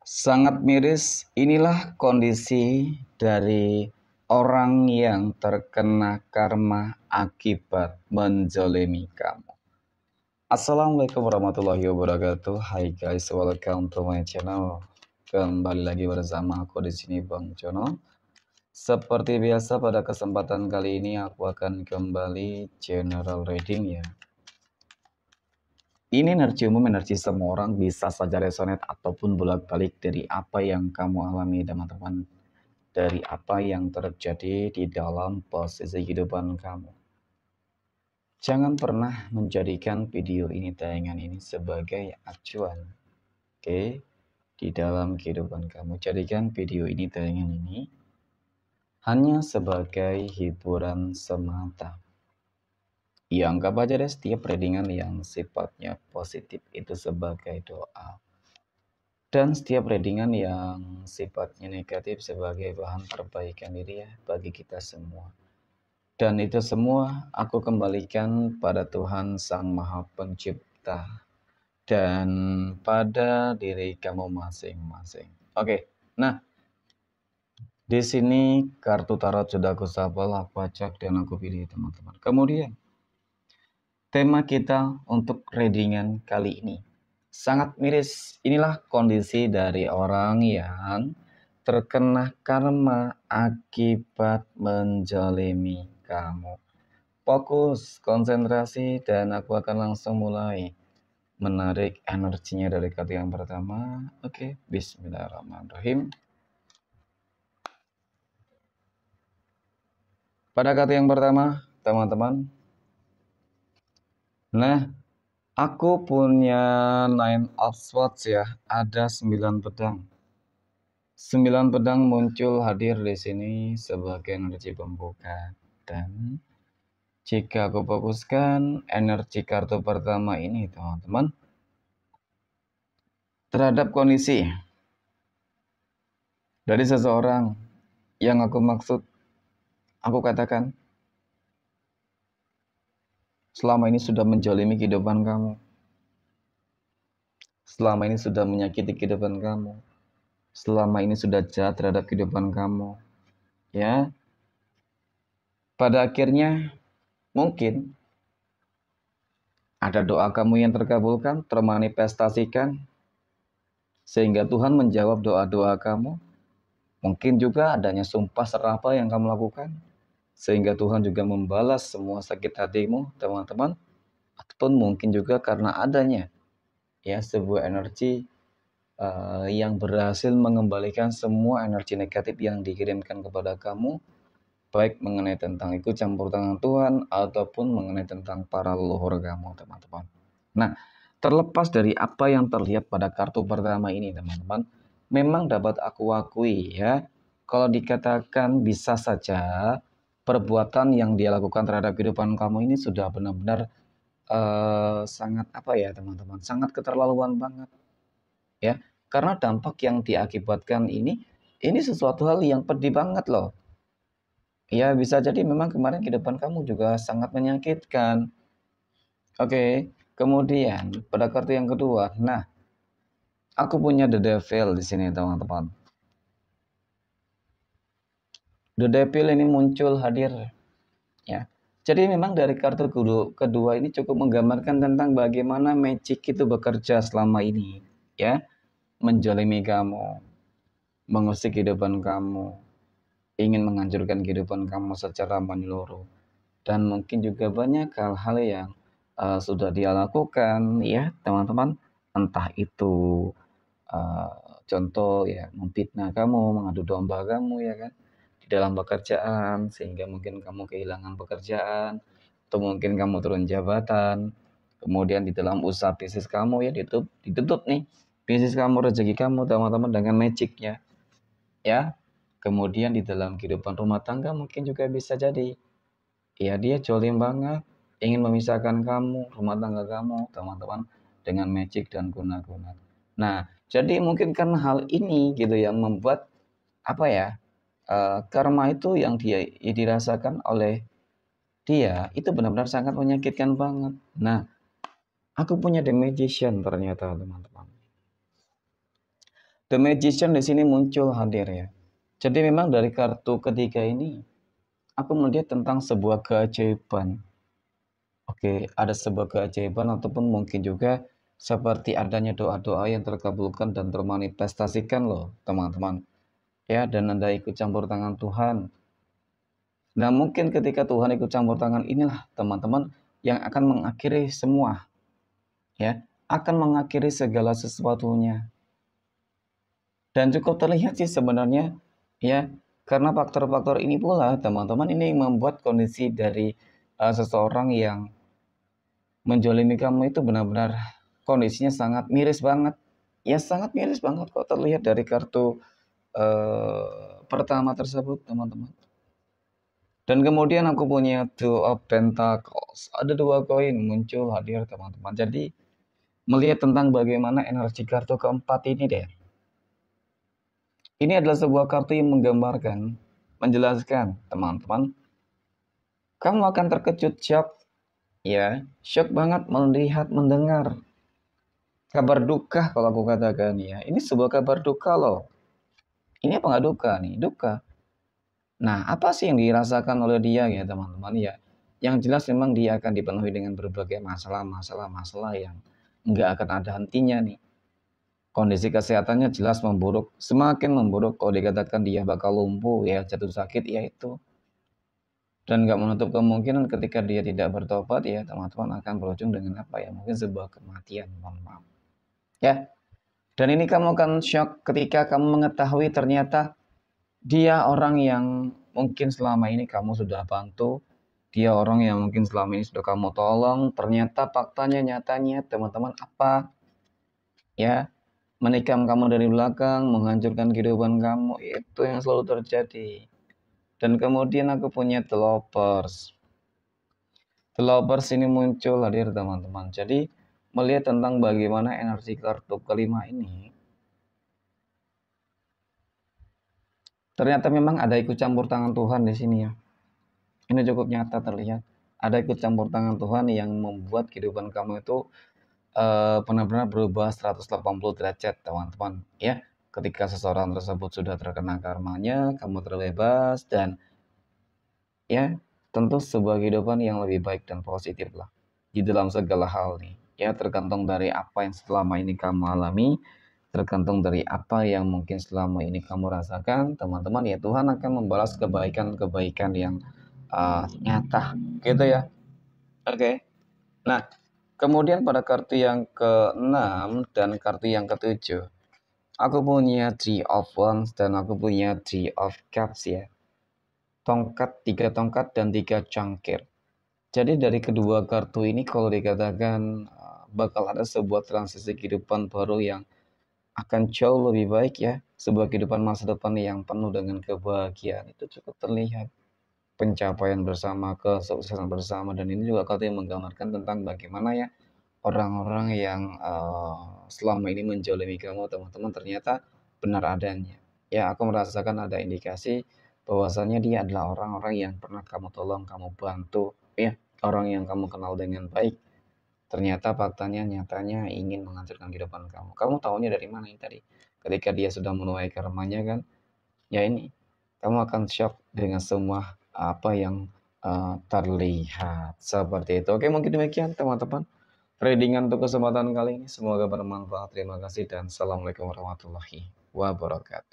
Sangat miris, inilah kondisi dari orang yang terkena karma akibat menzolimi kamu. Assalamualaikum warahmatullahi wabarakatuh. Hai guys, welcome to my channel. Kembali lagi bersama aku di sini Bang Jono. Seperti biasa pada kesempatan kali ini aku akan kembali general reading ya. Ini energi umum, energi semua orang, bisa saja resonate ataupun bolak-balik dari apa yang kamu alami teman-teman, dari apa yang terjadi di dalam posisi kehidupan kamu. Jangan pernah menjadikan video ini, tayangan ini sebagai acuan, oke? Di dalam kehidupan kamu, jadikan video ini, tayangan ini hanya sebagai hiburan semata. Ya, anggap aja deh setiap readingan yang sifatnya positif itu sebagai doa. Dan setiap readingan yang sifatnya negatif sebagai bahan perbaikan diri ya bagi kita semua. Dan itu semua aku kembalikan pada Tuhan Sang Maha Pencipta dan pada diri kamu masing-masing. Oke, nah di sini kartu tarot sudah aku shuffle, aku acak dan aku pilih teman-teman. Kemudian tema kita untuk readingan kali ini sangat miris. Inilah kondisi dari orang yang terkena karma akibat menzalimi kamu. Fokus, konsentrasi, dan aku akan langsung mulai menarik energinya dari kartu yang pertama. Oke, bismillahirrahmanirrahim. Pada kartu yang pertama, teman-teman. Nah, aku punya 9 of Swords ya, ada 9 pedang. 9 pedang muncul hadir di sini sebagai energi pembuka. Dan jika aku fokuskan energi kartu pertama ini teman-teman, terhadap kondisi dari seseorang yang aku maksud, aku katakan selama ini sudah menjalimi kehidupan kamu. Selama ini sudah menyakiti kehidupan kamu. Selama ini sudah jahat terhadap kehidupan kamu. Ya. Pada akhirnya mungkin ada doa kamu yang terkabulkan, termanifestasikan, sehingga Tuhan menjawab doa-doa kamu. Mungkin juga adanya sumpah serapah yang kamu lakukan, sehingga Tuhan juga membalas semua sakit hatimu, teman-teman. Ataupun mungkin juga karena adanya ya sebuah energi yang berhasil mengembalikan semua energi negatif yang dikirimkan kepada kamu, baik mengenai tentang ikut campur tangan Tuhan ataupun mengenai tentang para leluhur kamu, teman-teman. Nah, terlepas dari apa yang terlihat pada kartu pertama ini, teman-teman, memang dapat aku akui ya, kalau dikatakan bisa saja perbuatan yang dia lakukan terhadap kehidupan kamu ini sudah benar-benar sangat apa ya, teman-teman, sangat keterlaluan banget ya. Karena dampak yang diakibatkan ini sesuatu hal yang pedih banget loh. Ya, bisa jadi memang kemarin kehidupan kamu juga sangat menyakitkan. Oke, kemudian pada kartu yang kedua, nah, aku punya The Devil di sini, teman-teman. The Devil ini muncul hadir, ya. Jadi memang dari kartu kedua ini cukup menggambarkan tentang bagaimana magic itu bekerja selama ini, ya, menjalimi kamu, mengusik kehidupan kamu, ingin menghancurkan kehidupan kamu secara menyeluruh. Dan mungkin juga banyak hal-hal yang sudah dia lakukan ya teman-teman, entah itu contoh ya memfitnah kamu, mengadu domba kamu ya kan di dalam pekerjaan, sehingga mungkin kamu kehilangan pekerjaan atau mungkin kamu turun jabatan. Kemudian di dalam usaha bisnis kamu ya ditutup nih bisnis kamu, rezeki kamu teman-teman dengan magicnya ya. Kemudian di dalam kehidupan rumah tangga mungkin juga bisa jadi ya dia jolim banget, ingin memisahkan kamu, rumah tangga kamu, teman-teman, dengan magic dan guna-guna. Nah, jadi mungkin karena hal ini gitu yang membuat apa ya, karma itu yang dia dirasakan oleh dia itu benar-benar sangat menyakitkan banget. Nah, aku punya The Magician ternyata teman-teman. The Magician di sini muncul hadir ya. Jadi memang dari kartu ketiga ini aku melihat tentang sebuah keajaiban. Oke, ada sebuah keajaiban ataupun mungkin juga seperti adanya doa-doa yang terkabulkan dan termanifestasikan loh, teman-teman. Ya, dan ada ikut campur tangan Tuhan. Nah, mungkin ketika Tuhan ikut campur tangan inilah teman-teman yang akan mengakhiri semua, ya, akan mengakhiri segala sesuatunya. Dan cukup terlihat sih sebenarnya, ya, karena faktor-faktor ini pula teman-teman ini yang membuat kondisi dari seseorang yang menjolimi kamu itu benar-benar kondisinya sangat miris banget. Ya sangat miris banget kok terlihat dari kartu pertama tersebut teman-teman. Dan kemudian aku punya Two of Pentacles. Ada dua koin muncul hadir teman-teman. Jadi melihat tentang bagaimana energi kartu keempat ini deh. Ini adalah sebuah kartu yang menggambarkan, menjelaskan teman-teman. Kamu akan terkejut shock, ya, shock banget melihat mendengar kabar duka kalau aku katakan ya. Ini sebuah kabar duka loh. Ini apa nggak duka nih? Duka. Nah, apa sih yang dirasakan oleh dia ya teman-teman ya? Yang jelas memang dia akan dipenuhi dengan berbagai masalah yang nggak akan ada hentinya nih. Kondisi kesehatannya jelas memburuk, semakin memburuk kalau dikatakan dia bakal lumpuh ya, jatuh sakit ya itu. Dan nggak menutup kemungkinan ketika dia tidak bertobat ya teman-teman akan berujung dengan apa ya? Mungkin sebuah kematian, mohon maaf. Ya, dan ini kamu akan shock ketika kamu mengetahui ternyata dia orang yang mungkin selama ini kamu sudah bantu. Dia orang yang mungkin selama ini sudah kamu tolong. Ternyata faktanya nyatanya teman-teman apa? Ya, menikam kamu dari belakang, menghancurkan kehidupan kamu. Itu yang selalu terjadi. Dan kemudian aku punya The Lovers. The Lovers ini muncul hadir teman-teman. Jadi melihat tentang bagaimana energi kartu kelima ini. Ternyata memang ada ikut campur tangan Tuhan di sini ya. Ini cukup nyata terlihat. Ada ikut campur tangan Tuhan yang membuat kehidupan kamu itu benar-benar berubah 180 derajat teman-teman. Ya, ketika seseorang tersebut sudah terkena karmanya, kamu terbebas dan ya tentu sebuah kehidupan yang lebih baik dan positif lah di dalam segala hal nih. Ya, tergantung dari apa yang selama ini kamu alami, tergantung dari apa yang mungkin selama ini kamu rasakan, teman-teman ya Tuhan akan membalas kebaikan-kebaikan yang nyata, gitu ya. Oke. Nah, kemudian pada kartu yang ke-6 dan kartu yang ke-7, aku punya Three of Wands dan aku punya Three of Cups ya. Tongkat, 3 tongkat dan 3 cangkir. Jadi dari kedua kartu ini kalau dikatakan bakal ada sebuah transisi kehidupan baru yang akan jauh lebih baik ya. Sebuah kehidupan masa depan yang penuh dengan kebahagiaan itu cukup terlihat. Pencapaian bersama, kesuksesan bersama, dan ini juga kartu yang menggambarkan tentang bagaimana ya orang-orang yang selama ini menjolimi kamu teman-teman ternyata benar adanya. Ya, aku merasakan ada indikasi bahwasannya dia adalah orang-orang yang pernah kamu tolong, kamu bantu, ya, orang yang kamu kenal dengan baik. Ternyata faktanya nyatanya ingin menghancurkan kehidupan kamu. Kamu tahunya dari mana ini tadi? Ketika dia sudah menuai karmanya kan, ya ini kamu akan shock dengan semua apa yang terlihat seperti itu. Oke, mungkin demikian teman-teman readingan untuk kesempatan kali ini. Semoga bermanfaat. Terima kasih dan assalamualaikum warahmatullahi wabarakatuh.